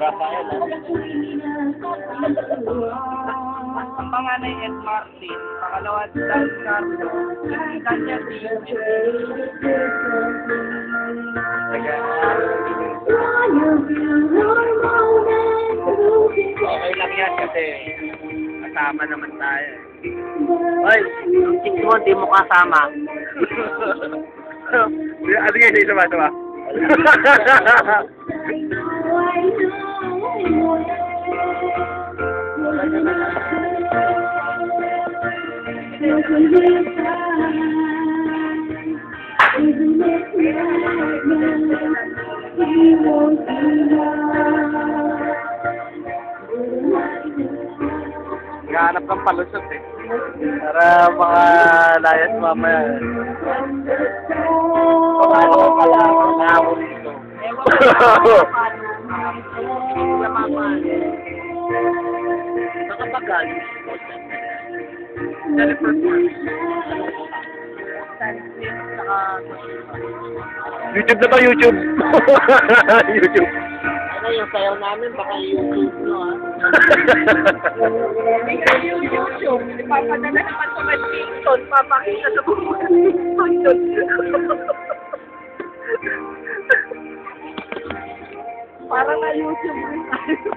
Rafael. Ang panganay Ed Martin, pangalawa Dan Carlo, Daniel D. Okay lang yan kasi kasama naman tayo. Ay, yung chicks mo, di mo kasama. Ano yan? Isa ba? Naghahanap ng palusot eh. Para makalayas mamaya. Paano ko pala ako dito? Nakapagal. YouTube na ba? YouTube? YouTube. Ano yung sayaw namin? Baka YouTube nyo, ha? YouTube. Ipapadala naman ito kay Kingston. Papakita sa buong Kingston yun. Parang na YouTube rin tayo.